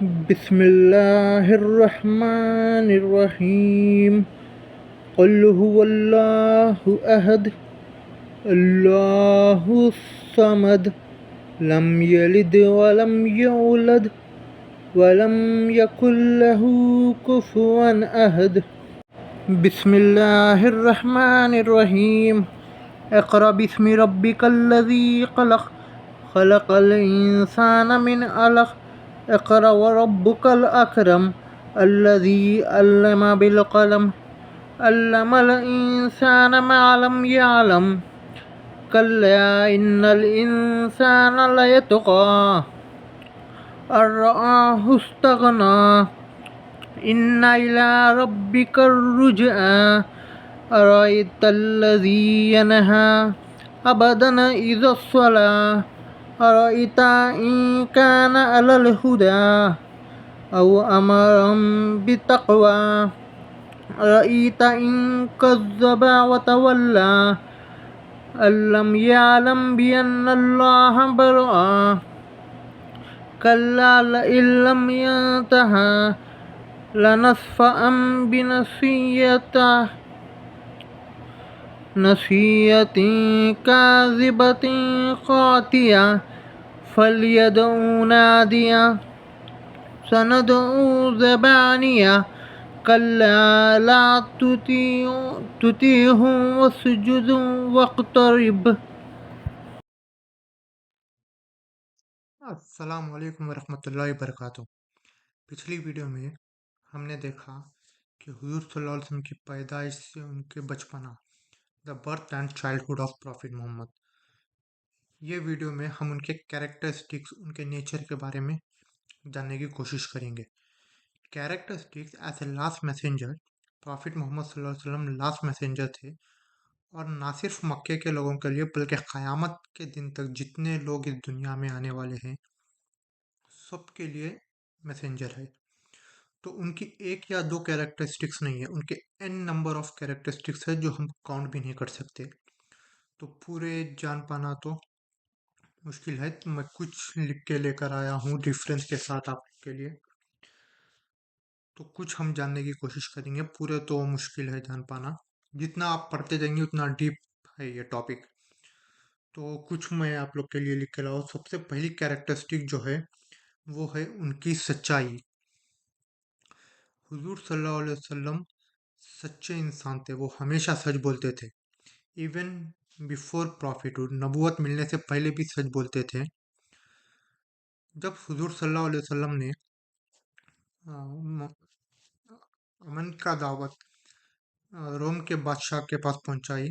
بسم الله الرحمن الرحيم. قل هو الله أحد الله الصمد لم يلد ولم يولد ولم يكن له كفوا أحد. بسم الله الرحمن الرحيم. اقرأ باسم ربك الذي خلق خلق الإنسان من علق اقرأ وربك الأكرم الذي علم بالقلم علم الإنسان ما لم يعلم كلا إن الإنسان ليطغى أن رآه استغنى إن إلى ربك الرجعى أرأيت الذي ينهى عبدا إذا الصلاة أرأيت إن كان على الهدى أو أمر بالتقوى أرأيت إن كذب وتولى أن لم يعلم بأن الله برأى كلا لئن لم ينته لنسفعا نسية كاذبة خاطئة فليدع ناديا سندع زبانية كلا لا تطيعه واسجد واقترب. السلام علیکم ورحمۃ اللہ وبرکاتہ۔ پچھلی ویڈیو میں ہم نے دیکھا کہ حضور صلی اللہ علیہ وسلم کی پیدائش سے ان کے بچپنا، the birth and childhood of prophet Muhammad. یہ ویڈیو میں ہم ان کے کیریکٹرسٹکس، ان کے نیچر کے بارے میں جاننے کی کوشش کریں گے۔ Characteristics as a last messenger, prophet Muhammad صلی اللہ علیہ وسلم لاسٹ میسنجر تھے، اور نہ صرف مکے کے لوگوں کے لیے بلکہ قیامت کے دن تک جتنے لوگ اس دنیا میں آنے والے ہیں سب کے لیے میسنجر ہے۔ تو ان کی ایک یا دو کیریکٹرسٹکس نہیں ہے، ان کے n نمبر آف کیریکٹرسٹکس ہے جو ہم کاؤنٹ بھی نہیں کر سکتے۔ تو پورے جان پانا تو مشکل ہے، تو میں کچھ لکھ کے لے کر آیا ہوں ریفرنس کے ساتھ آپ کے لیے۔ تو کچھ ہم جاننے کی کوشش کریں گے، پورے تو مشکل ہے جان پانا، جتنا آپ پڑھتے جائیں گے اتنا ڈیپ ہے یہ ٹاپک۔ تو کچھ میں آپ لوگ کے لیے لکھ کے لاؤں۔ سب سے پہلی کیریکٹرسٹک جو ہے وہ ہے ان کی سچائی۔ حضور صلی اللہ علیہ وسلم سچے انسان تھے، وہ ہمیشہ سچ بولتے تھے۔ ایون بیفور پروفٹ، نبوت ملنے سے پہلے بھی سچ بولتے تھے۔ جب حضور صلی اللہ علیہ وسلم نے امن کا دعوت روم کے بادشاہ کے پاس پہنچائی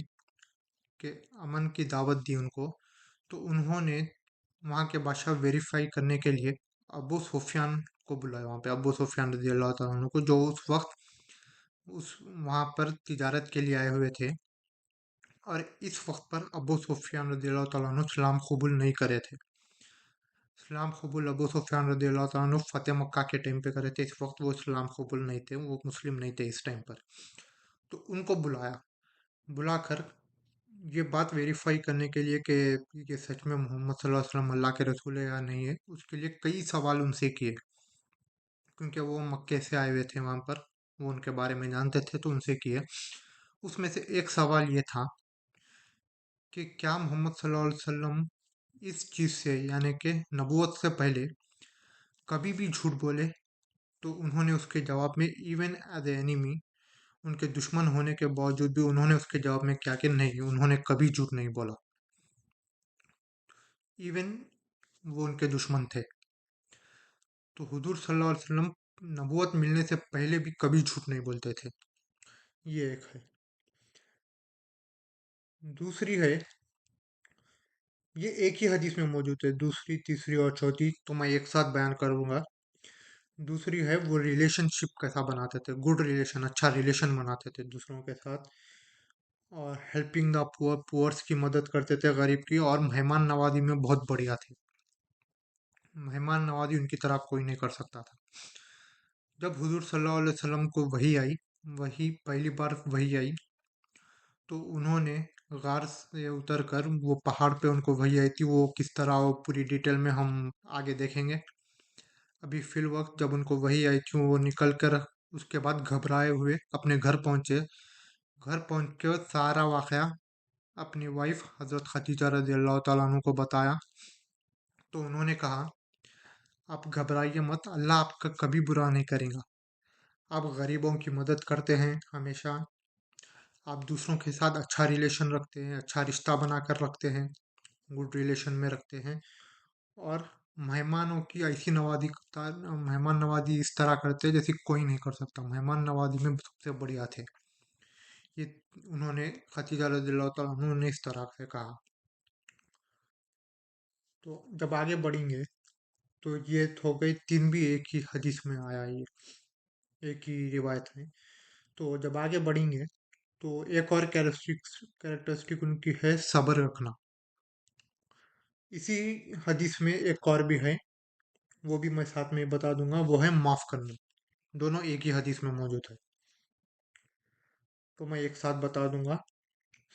کہ امن کی دعوت دی ان کو، تو انہوں نے وہاں کے بادشاہ ویریفائی کرنے کے لیے ابو سفیان کو بلایا، وہاں پہ ابو سفیان رضی اللہ تعالیٰ عنہ کو، جو اس وقت وہاں پر تجارت کے لیے آئے ہوئے تھے، اور اس وقت پر ابو سفیان رضی اللہ تعالیٰ عنہ اسلام قبول نہیں کرے تھے۔ اسلام قبول ابو سفیان رضی اللہ تعالیٰ عنہ فتح مکہ کے ٹائم پہ کرے تھے، اس وقت وہ اسلام قبول نہیں تھے، وہ مسلم نہیں تھے اس ٹائم پر۔ تو ان کو بلا کر یہ بات ویریفائی کرنے کے لیے کہ یہ سچ میں محمد صلی اللہ علیہ وسلم اللہ کے رسول ہے یا نہیں ہے، اس کے لیے کئی سوال ان سے کیے، کیونکہ وہ مکے سے آئے ہوئے تھے وہاں پر، وہ ان کے بارے میں جانتے تھے، تو ان سے کیے۔ اس میں سے ایک سوال یہ تھا کہ کیا محمد صلی اللہ علیہ وسلم اس چیز سے، یعنی کہ نبوت سے پہلے کبھی بھی جھوٹ بولے؟ تو انہوں نے اس کے جواب میں ایون ایز اے اینیمی، ان کے دشمن ہونے کے باوجود بھی انہوں نے اس کے جواب میں کیا کہ نہیں، انہوں نے کبھی جھوٹ نہیں بولا، ایون وہ ان کے دشمن تھے۔ تو حضور صلی اللہ علیہ وسلم نبوت ملنے سے پہلے بھی کبھی جھوٹ نہیں بولتے تھے، یہ ایک ہے۔ دوسری ہے، یہ ایک ہی حدیث میں موجود ہے، دوسری، تیسری اور چوتھی تو میں ایک ساتھ بیان کروں گا۔ دوسری ہے وہ ریلیشن شپ کیسا بناتے تھے، گڈ ریلیشن، اچھا ریلیشن بناتے تھے دوسروں کے ساتھ، اور ہیلپنگ دا پورس کی مدد کرتے تھے، غریب کی، اور مہمان نوازی میں بہت بڑھیا تھے۔ مہمان نوازی ان کی طرح کوئی نہیں کر سکتا تھا۔ جب حضور صلی اللہ علیہ وسلم کو پہلی بار وحی آئی، تو انہوں نے غار سے اتر کر، وہ پہاڑ پہ ان کو وحی آئی تھی، وہ کس طرح، وہ پوری ڈیٹیل میں ہم آگے دیکھیں گے۔ अभी फिल वक्त जब उनको वही आई थी, वो निकल कर उसके बाद घबराए हुए अपने घर पहुंचे। घर पहुंच के सारा वाकया अपनी वाइफ हजरत खदीजा रजी अल्लाह तआला अन्हु को बताया। तो उन्होंने कहा, आप घबराइए मत, अल्लाह आपका कभी बुरा नहीं करेगा। आप गरीबों की मदद करते हैं हमेशा, आप दूसरों के साथ अच्छा रिलेशन रखते हैं, अच्छा रिश्ता बनाकर रखते हैं, गुड रिलेशन में रखते हैं। और मेहमानों की ऐसी नवाजी मेहमान नवाजी इस तरह करते हैं जैसे कोई नहीं कर सकता। मेहमान नवाजी में सबसे बढ़िया थे ये। उन्होंने खतीजा रज़ियल्लाहु ताला अन्हा ने इस तरह से कहा। तो जब आगे बढ़ेंगे तो ये हो गई तीन, भी एक ही हदीस में आया है ये, एक ही रिवायत में। तो जब आगे बढ़ेंगे तो एक और कैरेक्टरिस्टिक उनकी है सब्र रखना। इसी हदीस में एक और भी है, वो भी मैं साथ में बता दूंगा, वो है माफ करना। दोनों एक ही हदीस में मौजूद है, तो मैं एक साथ बता दूंगा।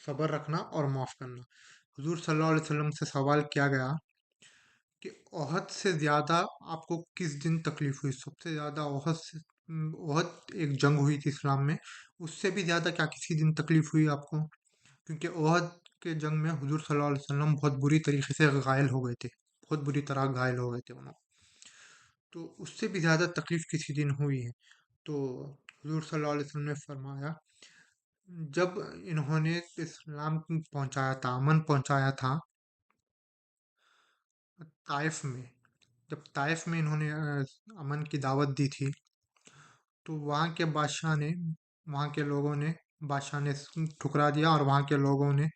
सब्र रखना और माफ करना। हुजूर सल्लल्लाहु अलैहि वसल्लम से सवाल किया गया कि ओहद से ज्यादा आपको किस दिन तकलीफ हुई? सबसे ज्यादा ओहद एक जंग हुई थी इस्लाम में, उससे भी ज्यादा क्या किसी दिन तकलीफ हुई आपको? क्योंकि ओहद के जंग में हुजूर सल्लल्लाहु अलैहि वसल्लम बहुत बुरी तरीके से घायल हो गए थे, बहुत बुरी तरह घायल हो गए थे उन्होंने। तो उससे भी ज्यादा तकलीफ किसी दिन हुई है। तो हुजूर सल्लल्लाहु अलैहि वसल्लम ने फरमाया, जब इन्होंने इस्लाम पहुंचाया था, अमन पहुंचाया था ताइफ में, जब ताइफ में इन्होंने अमन की दावत दी थी, तो वहाँ के बादशाह ने, वहाँ के लोगों ने, बादशाह ने ठुकरा दिया, और वहाँ के लोगों ने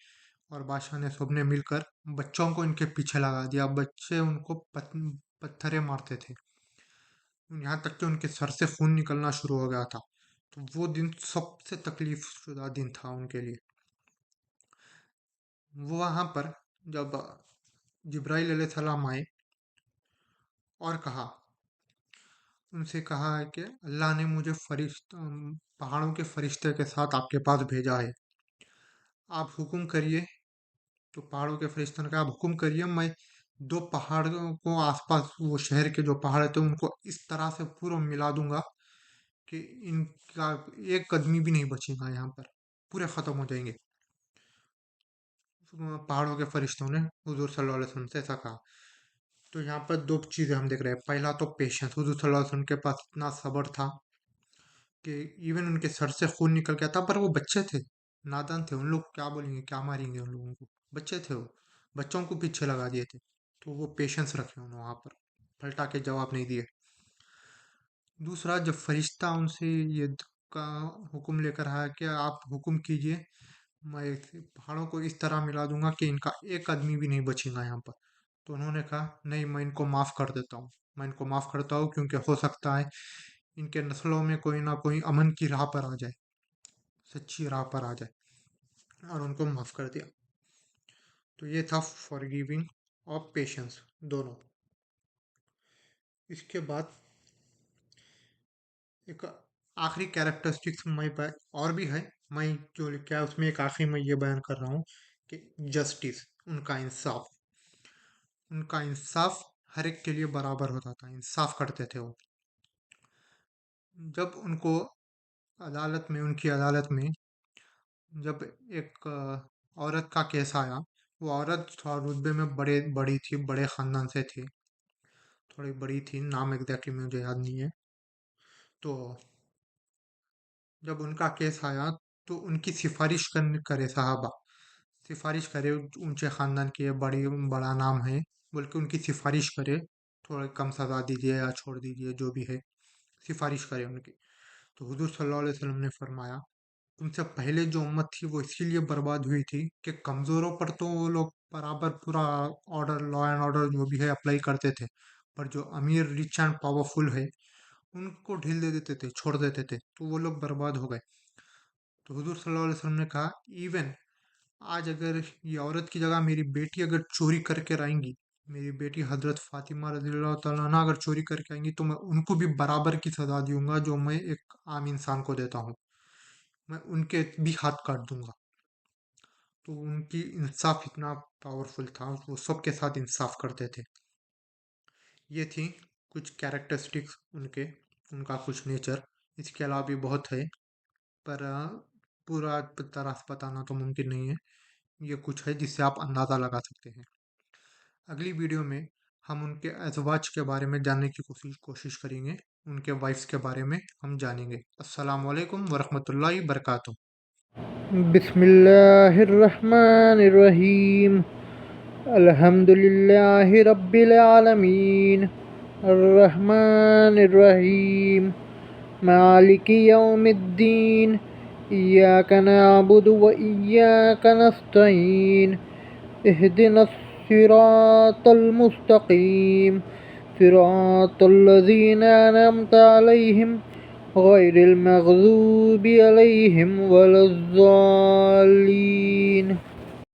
और बादशाह ने सबने मिलकर बच्चों को इनके पीछे लगा दिया। बच्चे उनको पत्थरे मारते थे, यहाँ तक कि उनके सर से खून निकलना शुरू हो गया था। तो वो दिन सबसे तकलीफ शुदा दिन था उनके लिए। वो वहाँ पर जब जिब्राइल अलैहिस्सलाम आए और कहा, उनसे कहा है कि अल्लाह ने मुझे पहाड़ों के फरिश्ते के साथ आपके पास भेजा है, आप हुक्म करिए। तो पहाड़ों के फरिश्तों ने कहा, आप हुक्म करिए, मैं दो पहाड़ों को आसपास, वो शहर के जो पहाड़ थे उनको इस तरह से पूरा मिला दूंगा कि इनका एक कदमी भी नहीं बचेगा, यहाँ पर पूरे खत्म हो जाएंगे। पहाड़ों के फरिश्तों ने हुजूर सल्लल्लाहु अलैहि वसल्लम से ऐसा कहा। तो यहाँ पर दो चीजें हम देख रहे हैं। पहला तो पेशेंस, हुजूर सल्लल्लाहु अलैहि वसल्लम के पास इतना सब्र था कि इवन उनके सर से खून निकल गया था, पर वो बच्चे थे, नादान थे। उन लोग क्या बोलेंगे, क्या मारेंगे उन लोगों को? बच्चे थे वो, बच्चों को पीछे लगा दिए थे। तो वो पेशेंस रखे उन्होंने वहां पर, पलटा के जवाब नहीं दिए। दूसरा, जब फरिश्ता उनसे ये का हुक्म लेकर आया कि आप हुक्म कीजिए, मैं पहाड़ों को इस तरह मिला दूंगा कि इनका एक आदमी भी नहीं बचेगा यहाँ पर। तो उन्होंने कहा, नहीं, मैं इनको माफ कर देता हूँ, मैं इनको माफ करता हूँ, क्योंकि हो सकता है इनके नस्लों में कोई ना कोई अमन की राह पर आ जाए, सच्ची राह पर आ जाए। और उनको माफ कर दिया। तो ये था फॉरगिविंग और पेशेंस दोनों। इसके बाद एक आखिरी कैरेक्टरिस्टिक्स और भी है, मैं जो लिखा है उसमें एक आखिरी मैं ये बयान कर रहा हूँ कि जस्टिस, उनका इंसाफ हर एक के लिए बराबर होता था, इंसाफ करते थे वो। जब उनको उनकी अदालत में जब एक औरत का केस आया, वो औरत थोड़ा रुतबे में बड़ी थी, बड़े खानदान से थी, थोड़ी बड़ी थी, नाम एग्जैक्टली मुझे याद नहीं है। तो जब उनका केस आया तो उनकी सिफारिश करे साहबा, सिफारिश करे, ऊंचे खानदान की है, बड़ा नाम है, बल्कि उनकी सिफारिश करे, थोड़ा कम सजा दीजिए या छोड़ दीजिए, जो भी है, सिफारिश करे उनकी। तो हुजूर सल्लल्लाहु अलैहि वसल्लम ने फरमाया, तुमसे पहले जो उम्मत थी वो इसीलिए बर्बाद हुई थी कि कमजोरों पर तो वो लोग बराबर पूरा ऑर्डर, लॉ एंड ऑर्डर जो भी है अप्लाई करते थे, पर जो अमीर, रिच एंड पावरफुल है, उनको ढील दे देते थे, छोड़ देते थे, तो वो लोग बर्बाद हो गए। तो हुजूर सल्लल्लाहु अलैहि वसल्लम ने कहा, इवन आज अगर ये औरत की जगह मेरी बेटी अगर चोरी करके आएंगी, मेरी बेटी हजरत फातिमा रज़ियल्लाहु तआला अन्हा अगर चोरी करके आएंगी, तो मैं उनको भी बराबर की सजा दूंगा जो मैं एक आम इंसान को देता हूँ, मैं उनके भी हाथ काट दूंगा। तो उनकी इंसाफ इतना पावरफुल था, वो सबके साथ इंसाफ करते थे। ये थी کچھ کیریکٹرسٹکس ان کا کچھ نیچر، اس کے علاوہ بھی بہت ہے، پر پورا طرح سے بتانا تو ممکن نہیں ہے. یہ کچھ ہے جس سے آپ اندازہ لگا سکتے ہیں. اگلی ویڈیو میں ہم ان کے ازواج کے بارے میں جاننے کی کوشش کریں گے، ان کے وائفس کے بارے میں ہم جانیں گے. السلام علیکم ورحمۃ اللہ وبرکاتہ. بسم اللہ الرحمن الرحیم. الحمد للہ رب العالمین الرحمن الرحیم مالک یوم الدین ایاک نعبد و ایاک نستعین اہدنا الصراط المستقیم صراط الذین انعمت علیہم غیر المغضوب علیہم ولا الضالین.